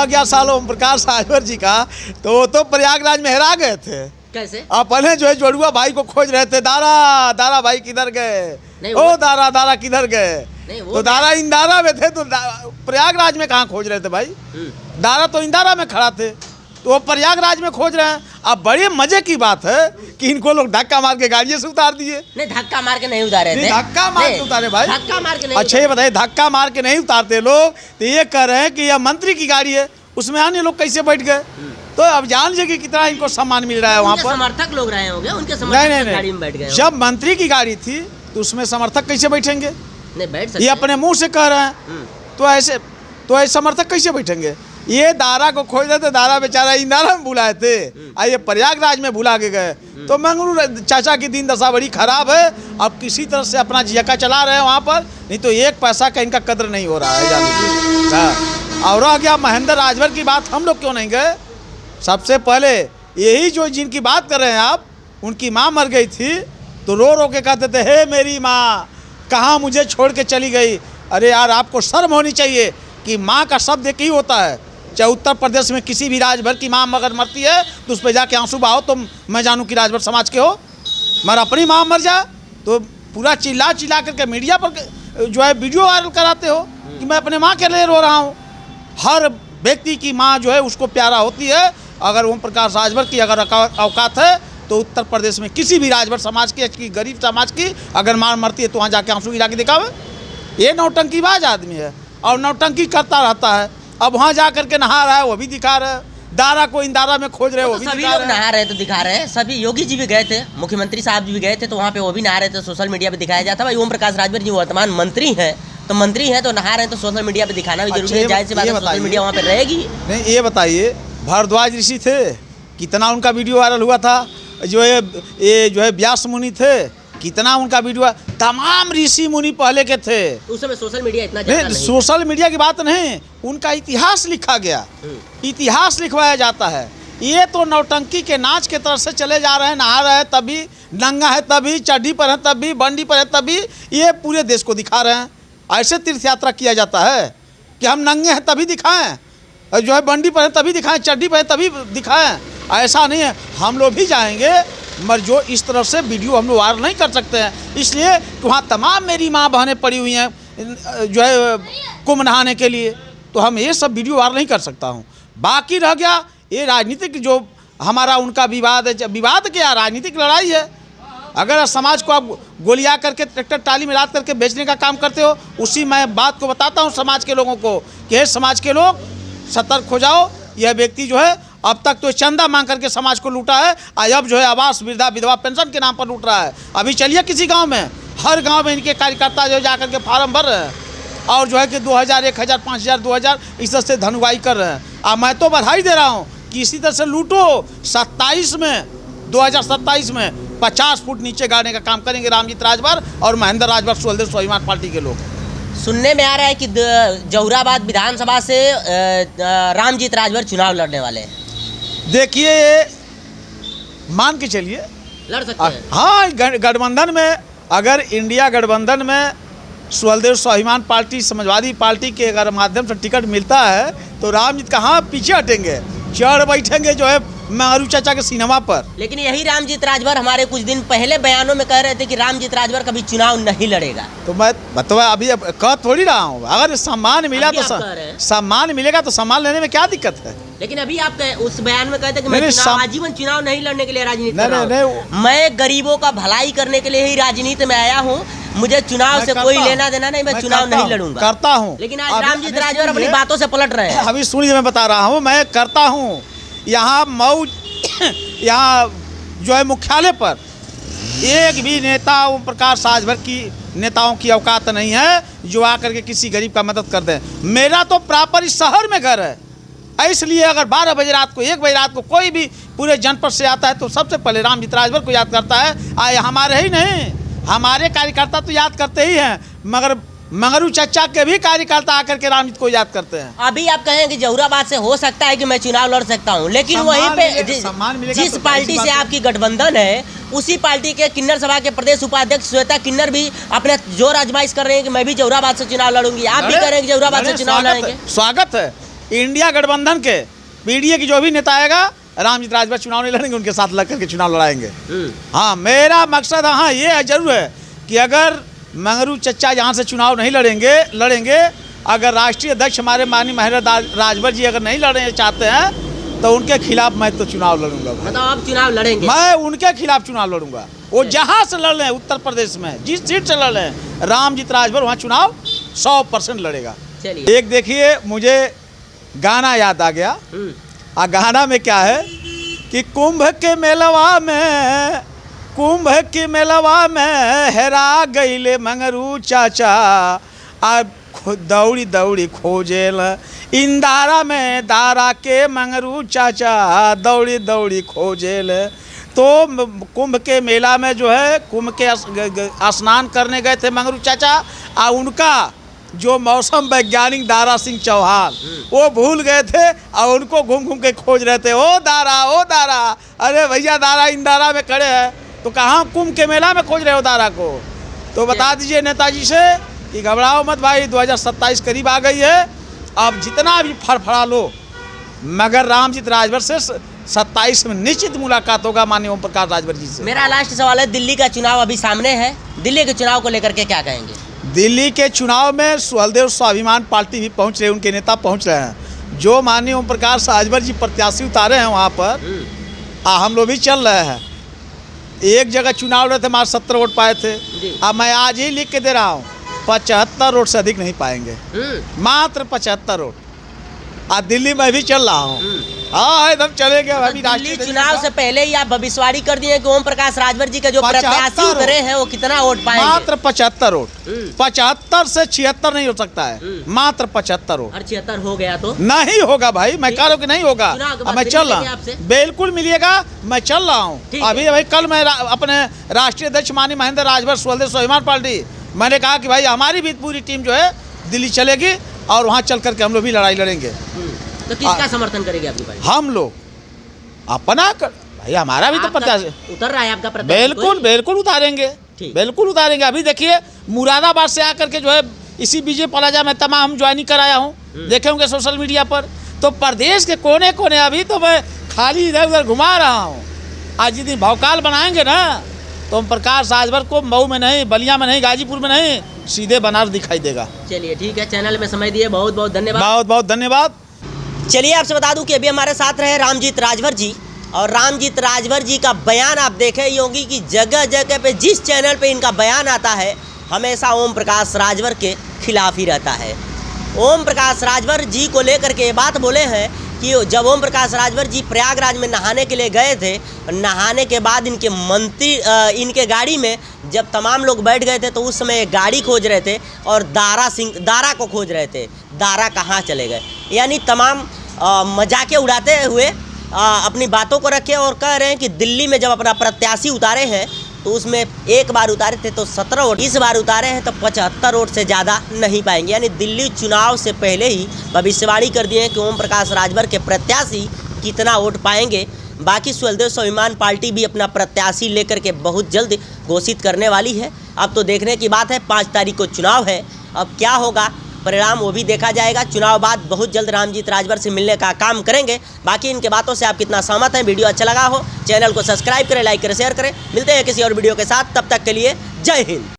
गया साल ओम प्रकाश राजभर जी का, तो वो तो प्रयागराज में हेरा गए थे। कैसे? अपने जो है जोड़ुआ भाई को खोज रहे थे, दारा दारा भाई किधर गए, ओ दारा दारा किधर गए। तो दारा इंदारा में थे, तो प्रयागराज में कहाँ खोज रहे थे भाई? दारा तो इंदारा में खड़ा थे, तो वो प्रयागराज में खोज रहे हैं। अब बड़े मजे की बात है कि इनको लोग धक्का मार के गाड़ियों से उतार दिए। नहीं, धक्का मार के नहीं उतारे थे। धक्का मार के उतारे भाई, धक्का मार के नहीं। अच्छा ये बताइए, धक्का मार के नहीं उतारते लोग, तो ये कह रहे हैं कि यह मंत्री की गाड़ी है, उसमें अन्य लोग कैसे बैठ गए? तो अब जान लीजिए कि कितना इनको सम्मान मिल रहा है वहाँ पर। समर्थक लोग रहे होंगे, उनके समर्थक गाड़ी में बैठ गए। जब मंत्री की गाड़ी थी तो उसमें समर्थक कैसे बैठेंगे? नहीं बैठ सकते। ये अपने मुंह से कह रहे हैं, तो ऐसे समर्थक कैसे बैठेंगे? ये दारा को खोज रहे थे, दारा बेचारा इंदारा में बुलाए थे, ये प्रयागराज में बुला के गए। तो मंगरू चाचा की दिन दशा बड़ी खराब है। अब किसी तरह से अपना जियका चला रहे हैं वहाँ पर, नहीं तो एक पैसा का इनका कदर नहीं हो रहा है जान। और रह गया महेंद्र राजभर की बात, हम लोग क्यों नहीं गए? सबसे पहले यही जो जिनकी बात कर रहे हैं आप, उनकी माँ मर गई थी, तो रो रो के कहते थे, हे मेरी माँ कहाँ मुझे छोड़ के चली गई। अरे यार, आपको शर्म होनी चाहिए कि माँ का शब्द एक ही होता है। चाहे उत्तर प्रदेश में किसी भी राजभर की माँ अगर मरती है तो उस पर जाके आंसू बहाओ, तो मैं जानूँ कि राजभर समाज के हो। मगर अपनी माँ मर जाए तो पूरा चिल्ला चिल्ला करके मीडिया पर जो है वीडियो वायरल कराते हो कि मैं अपने माँ के लिए रो रहा हूँ। हर व्यक्ति की माँ जो है उसको प्यारा होती है। अगर ओम प्रकाश राजभर की अगर औकात है तो उत्तर प्रदेश में किसी भी राजभर समाज की, गरीब समाज की अगर माँ मरती है तो वहाँ जाके आंसू गिरा के दिखावे। ये नौटंकीबाज आदमी है और नौटंकी करता रहता है। अब वहाँ जा करके नहा रहा है, वो भी दिखा रहा है। दारा को इंदारा में खोज रहे हैं, वो भी सभी लोग नहा रहे तो दिखा रहे हैं। सभी योगी जी भी गए थे, मुख्यमंत्री साहब जी भी गए थे, तो वहाँ पे वो भी नहा रहे थे। सोशल मीडिया पे दिखाया जाता है। भाई ओम प्रकाश राजभर जी वर्तमान मंत्री हैं, तो मंत्री हैं तो नहा रहे हैं, तो सोशल मीडिया पे दिखाना भी जरूरी है। जाहिर सी बात है, सोशल मीडिया वहाँ पे रहेगी। नहीं, ये बताइए, भारद्वाज ऋषि थे, कितना उनका वीडियो वायरल हुआ था। ये जो है व्यास मुनि थे, कितना उनका वीडियो, तमाम ऋषि मुनि पहले के थे। उस समय सोशल मीडिया इतना नहीं, सोशल मीडिया की बात नहीं, उनका इतिहास लिखा गया, इतिहास लिखवाया जाता है। ये तो नौटंकी के नाच के तरफ से चले जा रहे हैं। नहा रहे हैं तभी, नंगा है तभी, चड्डी पर है तभी, बंडी पर है तभी, ये पूरे देश को दिखा रहे हैं। ऐसे तीर्थ यात्रा किया जाता है कि हम नंगे हैं तभी दिखाएं, और जो है बंडी पर है तभी दिखाएं, चड्डी पर है तभी दिखाएं। ऐसा नहीं है। हम लोग भी जाएंगे, मगर जो इस तरह से वीडियो हम लोग वायरल नहीं कर सकते हैं, इसलिए कि वहाँ तमाम मेरी माँ बहनें पड़ी हुई हैं जो है कुंभ नहाने के लिए, तो हम ये सब वीडियो वायरल नहीं कर सकता हूँ। बाकी रह गया ये राजनीतिक जो हमारा उनका विवाद है। विवाद क्या, राजनीतिक लड़ाई है। अगर समाज को आप गोलियाँ करके ट्रैक्टर टाली में लाद करके बेचने का काम करते हो, उसी मैं बात को बताता हूँ समाज के लोगों को कि हे समाज के लोग सतर्क हो जाओ। यह व्यक्ति जो है अब तक तो चंदा मांग करके समाज को लूटा है, अब जो है आवास वृद्धा विधवा पेंशन के नाम पर लूट रहा है। अभी चलिए किसी गांव में, हर गांव में इनके कार्यकर्ता जो जाकर के फार्म भर रहे हैं और जो है कि 2000, 1000, 5000, 2000 इस तरह से धनुवाई कर रहे हैं। अब मैं तो बधाई दे रहा हूँ कि इसी तरह से लूटो। 2027 में 50 फुट नीचे गाड़ने का काम करेंगे रामजीत राजभर और महेंद्र राजभर सुहेलदेव स्वाभिमान पार्टी के लोग। सुनने में आ रहा है कि जहुराबाद विधानसभा से रामजीत राजभर चुनाव लड़ने वाले हैं। देखिए, मान के चलिए लड़ सकते हैं। हाँ, गठबंधन में, अगर इंडिया गठबंधन में सुहेलदेव स्वाभिमान पार्टी, समाजवादी पार्टी के अगर माध्यम से टिकट मिलता है तो रामजीत कहाँ पीछे हटेंगे, चढ़ बैठेंगे जो है मंगरू चाचा के सिनेमा पर। लेकिन यही रामजीत राजभर हमारे कुछ दिन पहले बयानों में कह रहे थे कि रामजीत राजभर कभी चुनाव नहीं लड़ेगा। तो मैं बतवा अभी अब कह थोड़ी रहा हूँ, अगर सम्मान मिला तो सम्मान मिलेगा तो सम्मान लेने में क्या दिक्कत है। लेकिन अभी आप उस बयान में कहते कि मैं आजीवन चुनाव नहीं लड़ने के लिए राजनीति कर रहा हूं। मैं गरीबों का भलाई करने के लिए ही राजनीति में आया हूँ, मुझे चुनाव से कोई लेना देना नहीं, मैं चुनाव नहीं लड़ूंगा। करता हूँ, लेकिन आज रामजीत राजभर अपनी बातों से पलट रहे हैं। अभी सुनिए, मैं बता रहा हूँ, मैं करता हूँ। यहाँ मऊ यहाँ जो है मुख्यालय पर एक भी नेता ओम प्रकाश राजभर की नेताओं की औकात नहीं है जो आकर के किसी गरीब का मदद कर दे। मेरा तो प्रॉपर इस शहर में घर है, इसलिए अगर 12 बजे रात को, 1 बजे रात को कोई भी पूरे जनपद से आता है तो सबसे पहले रामजीत राजभर को याद करता है। हमारे ही नहीं, हमारे कार्यकर्ता तो याद करते ही हैं, मगर मंगरू चचा के भी कार्यकर्ता आकर के रामजीत को याद करते हैं। अभी आप कहें कि जहुराबाद से हो सकता है कि मैं चुनाव लड़ सकता हूं, लेकिन वहीं पे जिस पार्टी से आपकी गठबंधन है, उसी पार्टी के किन्नर सभा के प्रदेश उपाध्यक्ष श्वेता किन्नर भी अपने जोर आजमाइश कर रहे हैं कि मैं भी जहुराबाद से चुनाव लड़ूंगी। आप भी कह रहे हैं कि जहुराबाद से चुनाव लड़ेंगे। स्वागत है, इंडिया गठबंधन के पीडीए की जो भी नेता आएगा, रामजीत राजभर चुनाव नहीं लड़ेंगे, उनके साथ लग करके चुनाव लड़ाएंगे। हाँ, मेरा मकसद हाँ ये जरूर है कि अगर मंगरू चचा यहाँ से चुनाव नहीं लड़ेंगे, अगर राष्ट्रीय अध्यक्ष हमारे माननीय महेंद्र राजभर जी अगर नहीं लड़ना चाहते हैं तो उनके खिलाफ मैं तो चुनाव लड़ूंगा। मतलब आप चुनाव लड़ेंगे? मैं उनके खिलाफ चुनाव लड़ूंगा। वो जहाँ से लड़ लें, उत्तर प्रदेश में जिस सीट से लड़ लें, रामजीत राजभर वहाँ चुनाव 100% लड़ेगा। चलिए, एक देखिए मुझे गाना याद आ गया। गाना में क्या है कि कुंभ के मेलवा में हेरा गईले मंगरू चाचा, अब दौड़ी दौड़ी खोजेल इंदारा में दारा के मंगरू चाचा, दौड़ी दौड़ी खोजेल। तो कुंभ के मेला में जो है कुंभ के स्नान करने गए थे मंगरू चाचा, और उनका जो मौसम वैज्ञानिक दारा सिंह चौहान वो भूल गए थे और उनको घूम घूम के खोज रहे थे। ओ दारा, अरे भैया दारा इंदारा में खड़े हैं, तो कहाँ कुंभ के मेला में खोज रहे हो दारा को? तो बता दीजिए नेताजी से कि घबराओ मत भाई, 2027 करीब आ गई है, अब जितना भी फड़फड़ा लो, मगर रामजीत राजभर से 27 में निश्चित मुलाकात होगा माननीय ओम प्रकाश राजभर जी से। मेरा लास्ट सवाल है, दिल्ली का चुनाव अभी सामने है, दिल्ली के चुनाव को लेकर के क्या कहेंगे? दिल्ली के चुनाव में सुहलदेव स्वाभिमान पार्टी भी पहुंच रहे, उनके नेता पहुंच रहे हैं। जो माननीय ओम प्रकाश राजभर जी प्रत्याशी उतारे हैं वहाँ पर, हम लोग भी चल रहे हैं। एक जगह चुनाव रहे थे, हमारे 17 वोट पाए थे। अब मैं आज ही लिख के दे रहा हूँ, 75 वोट से अधिक नहीं पाएंगे, मात्र 75 वोट। आज दिल्ली में भी चल रहा हूँ। हाँ, एकदम चलेंगे। अभी दिल्ली चुनाव से पहले ही आप भविष्यवाणी कर दिए कि ओम प्रकाश राजभर जी के जो प्रत्याशी उतरे हैं वो कितना वोट पाएंगे? मात्र 75 वोट। 75 से 76 नहीं हो सकता है, मात्र 75 वोट। और 76 हो गया तो नहीं होगा भाई, मैं कह रहा हूँ कि नहीं होगा। मैं चल रहा हूँ, बिल्कुल मिलिएगा, मैं चल रहा हूँ। अभी भाई कल मैं अपने राष्ट्रीय अध्यक्ष माननीय महेंद्र राजभर सुहलदेव स्वाभिमान पार्टी, मैंने कहा कि भाई हमारी भी पूरी टीम जो है दिल्ली चलेगी और वहाँ चल करके हम लोग भी लड़ाई लड़ेंगे। तो किसका समर्थन करेंगे आपकी पार्टी? हम लोग अपना भाई, हमारा भी तो प्रत्याशी उतर रहा है आपका प्रत्याशी? बिल्कुल उतारेंगे, बिल्कुल उतारेंगे। अभी देखिए मुरादाबाद से आकर के जो है इसी विजय प्लाजा में तमाम ज्वाइनिंग कराया हूँ, देखे होंगे सोशल मीडिया पर। तो प्रदेश के कोने कोने अभी तो मैं खाली इधर उधर घुमा रहा हूँ। आज जिस दिन भौकाल बनाएंगे ना, तो ओम प्रकाश राजभर को मऊ में नहीं, बलिया में नहीं, गाजीपुर में नहीं, सीधे बनारस दिखाई देगा। चलिए ठीक है, चैनल में समय दिए बहुत बहुत धन्यवाद। बहुत बहुत धन्यवाद। चलिए आपसे बता दूं कि अभी हमारे साथ रहे रामजीत राजभर जी, और रामजीत राजभर जी का बयान आप देखे ही होंगे कि जगह जगह पे जिस चैनल पे इनका बयान आता है हमेशा ओम प्रकाश राजभर के खिलाफ ही रहता है। ओम प्रकाश राजभर जी को लेकर के ये बात बोले हैं कि जब ओम प्रकाश राजभर जी प्रयागराज में नहाने के लिए गए थे, नहाने के बाद इनके मंत्री इनके गाड़ी में जब तमाम लोग बैठ गए थे तो उस समय एक गाड़ी खोज रहे थे और दारा को खोज रहे थे। दारा कहाँ चले गए? यानी तमाम मजाके उड़ाते हुए अपनी बातों को रखे और कह रहे हैं कि दिल्ली में जब अपना प्रत्याशी उतारे हैं तो उसमें एक बार उतारे थे तो 17 वोट, इस बार उतारे हैं तो 75 वोट से ज़्यादा नहीं पाएंगे। यानी दिल्ली चुनाव से पहले ही भविष्यवाणी कर दिए हैं कि ओम प्रकाश राजभर के प्रत्याशी कितना वोट पाएंगे। बाकी सुहलदेव स्वाभिमान पार्टी भी अपना प्रत्याशी लेकर के बहुत जल्द घोषित करने वाली है। अब तो देखने की बात है, 5 तारीख को चुनाव है, अब क्या होगा परिणाम वो भी देखा जाएगा। चुनाव बाद बहुत जल्द रामजीत राजभर से मिलने का काम करेंगे। बाकी इनके बातों से आप कितना सहमत हैं? वीडियो अच्छा लगा हो चैनल को सब्सक्राइब करें, लाइक करें, शेयर करें। मिलते हैं किसी और वीडियो के साथ, तब तक के लिए जय हिंद।